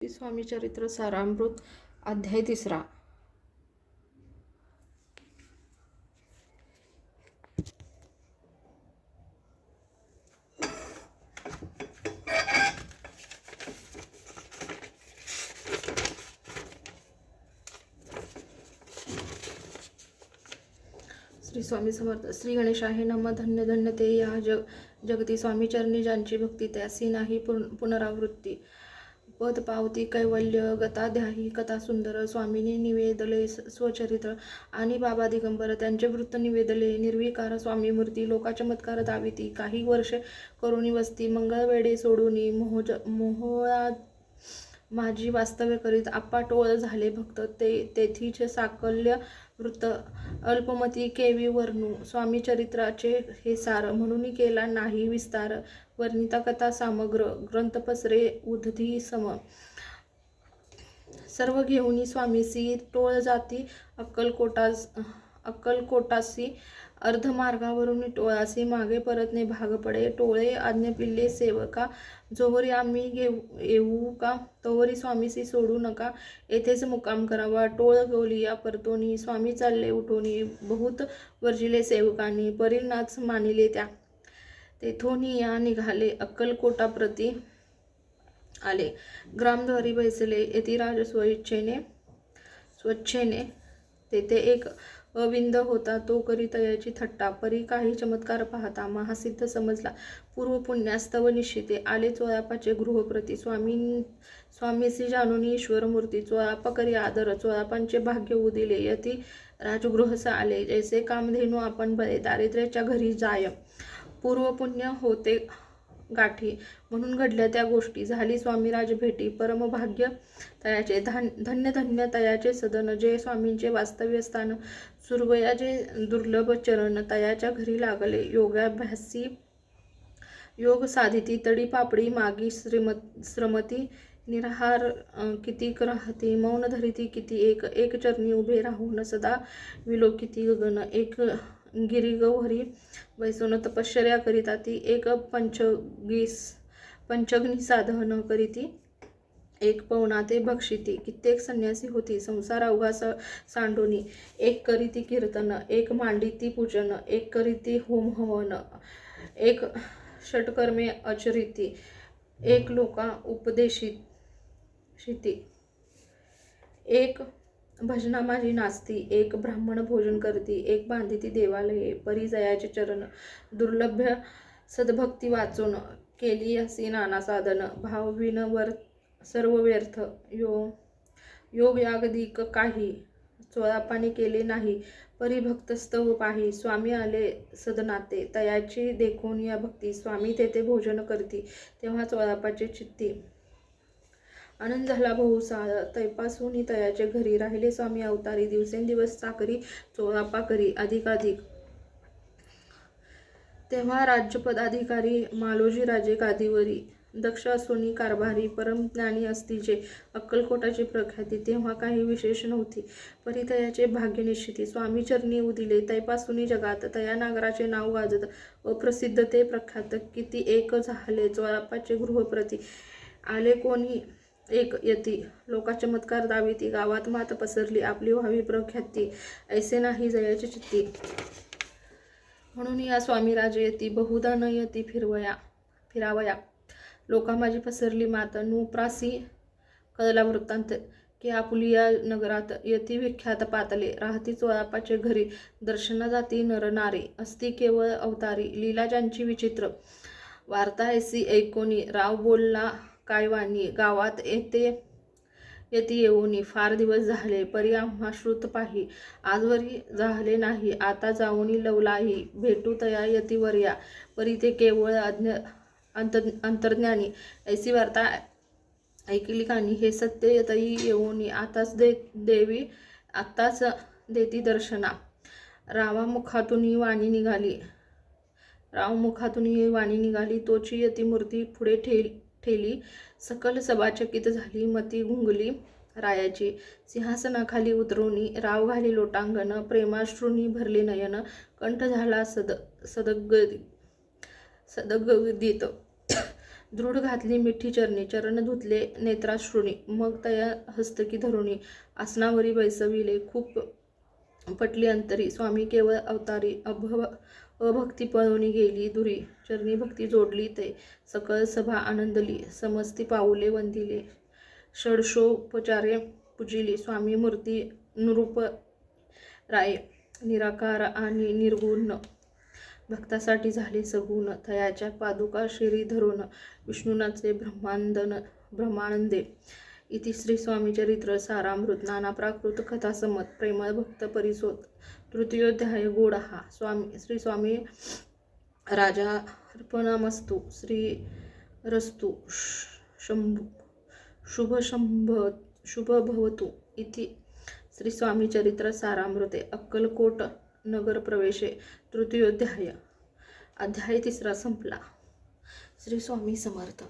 स्वामी चरित्र सारामृत अध्याय 3. श्री स्वामी समर्थ. श्री गणेशाय नमः. धन्य धन्य ते या जगती स्वामी चरणी ज्यांची भक्ती त्यासी नाही पुनरावृत्ती. पद पावती कैवल्य गता द्याही कथा सुंदर. स्वामींनी निवेदले स्वचरित्र आणि बाबा दिगंबर त्यांचे वृत्त निवेदले. निर्विकार स्वामी मूर्ती लोका चमत्कार दाविती. काही वर्षे करुणी वस्ती मंगळवेढे सोडूनी मोहोळा माझी वास्तव्य करीत आप्पा टोळ झाले भक्त. तेथीचे साकल्य वृत्त अल्पमती केवी वर्णू. स्वामी चरित्राचे हे सार म्हणून केला नाही विस्तार. वर्णिता कथा सामग्र ग्रंथ पसरे उधधी सम. सर्व घेऊनी स्वामीसी टोळ जाती अक्कलकोटासी. अर्धमार्गावरून टोळासी मागे परतणे भाग पडे. टोळे आज्ञा पिल्ले सेवका जोवरी आम्ही येऊ का तोवरी स्वामीसी सोडू नका. येथेच मुक्काम करावा. टोळ गोलिया परतोनी स्वामी चालले उठोनी. बहुत वर्जिले सेवकांनी परिणाच मानिले त्या. तेथोनी या निघाले अक्कलकोटाप्रती आले. ग्रामद्वारी बैसले यतिराज स्वच्छेने. तेथे एक अविंद होता तो करी तयाची थट्टा. परी काही चमत्कार पाहता महासिद्ध समजला. पूर्व पुण्यास्तव निश्चिते. आले चोळापाचे गृहप्रती. स्वामीसी जाणून ईश्वरमूर्ती. चोळापा करी आदर. चोळापांचे भाग्य उदिले. यती राजगृहस आले. जैसे कामधेनू आपण बळे. दारिद्र्याच्या घरी जाय. पूर्व पुण्य होते गाठी म्हणून घडल्या त्या गोष्टी. झाली स्वामीराज भेटी. परमभाग्य तयाचे. धन्य धन्य तयाचे सदन. जे स्वामींचे वास्तव्य स्थान. सुरवयाचे दुर्लभ चरण. तयाच्या घरी लागले योगाभ्यासी. योग साधिती तडी पापडी मागी श्रमती. निराहार किती राहती. मौन धरिती किती एक. एक चरणी उभे राहून सदा विलोकिती गगन. एक गिरिगौहरी बैसून तपश्चर्या करिता ती. एक पंचग्नी साधन करीती. एक पवनाते भक्षिती. कित्येक संन्यासी होती संसार अवघा सांडोनी. एक करीती कीर्तन. एक मांडिती पूजन. एक करीती होम हवन. एक षटकर्मे आचरिती. एक लोका उपदेशिती. एक भजना माझी नाचती. एक ब्राह्मण भोजन करती. एक बांधिती देवालये. परिजयाचे चरण. दुर्लभ्य सद्भक्ती वाचून केली असे नाना साधन. भावविन सर्व व्यर्थ. योग यागदिक काही चोळापाने केले नाही. परिभक्तस्तव पाही. स्वामी आले सदनाते. तयाची देखून या भक्ती. स्वामी तेथे भोजन करती. तेव्हा चोळापाचे चित्ती. आनंद झाला बहुसार. तैपासून तयाचे घरी. राहिले स्वामी अवतारी. दिवसेंदिवस चाकरी चोळापा करी अधिकाधिक. तेव्हा राज्यपदाधिकारी मालोजी राजे गादीवरी. दक्ष असोनी कारभारी. परमज्ञानी असतीचे अक्कलकोटाची प्रख्याती. तेव्हा काही विशेष नव्हती. परितयाचे भाग्य निश्चिती. स्वामी चरणी उदिले तैपासून जगात. तया नागराचे नाव गाजत. अप्रसिद्ध ते प्रख्यात. किती एक झाले चोळापाचे गृहप्रती. आले कोणी एक यती. लोका चमत्कार दाविती. गावात मात पसरली आपली व्हावी प्रख्याती. ऐसे नाही जयाची चित्ती. म्हणून या स्वामीराज यती. बहुधा न यती फिरावया. लोका माझी पसरली मात. नुप्रासी कळला वृत्तांत. की आपुलिया नगरात यती विख्यात पातले. राहती चोळापाचे घरी. दर्शना जाती नर नारी. असती केवळ अवतारी. लीला ज्यांची विचित्र. वार्ता ऐसी ऐकोनी. राव बोलला काय वाणी. गावात यती येऊनी. फार दिवस झाले परी आम्हा श्रुत पाही. आजवरी झाले नाही आता जाऊनी लवलाही. भेटू तया यतीवर्या. परी ते केवळ अंतर्ज्ञानी. ऐसी वार्ता ऐकली कानी. हे सत्य यतई येऊनी. आताच देती दर्शना. राव मुखातून वाणी निघाली. तोची यतीमूर्ती पुढे ठेली. सकल सभा चकित झाली. मती गुंगली रायाची. सिंहासनाखाली उतरवणी. राव घाली लोटांगण. प्रेमाश्रूंनी भरले नयन. कंठ झाला सदगदित. दृढ घातली मिठी चरणी, चरण धुतले नेत्राश्रुणी, मग तया हस्तकी धरुणी, आसनावरी बैसविले, खूप पटली अंतरी, स्वामी केवळ अवतारी, अभक्ती पळवणी गेली दुरी, चरणी भक्ती जोडली ते, सकळ सभा आनंदली, समस्ती पाऊले वंदिले, षडशोपचारे पूजिली, स्वामी मूर्ती निरूप राय, निराकार आणि निर्गुण, भक्तासाठी झाले सगुण, तयाच्या पादुका शिरी धरून, विष्णुनाचे ब्रह्मानंदे. इति श्री स्वामी चरित्र सारामृत नाना प्राकृत कथा समत, प्रेमळ भक्त परिसोत. तृतीयोध्याय. गोड हा. श्री स्वामी राजार्पणमस्तु. श्रीरस्तु. शुभ भवतु. इति श्री स्वामी चरित्र सारामृते अक्कलकोट नगर प्रवेशे. तृतीयोध्याय. अध्याय 3 संपला. श्री स्वामी समर्थ.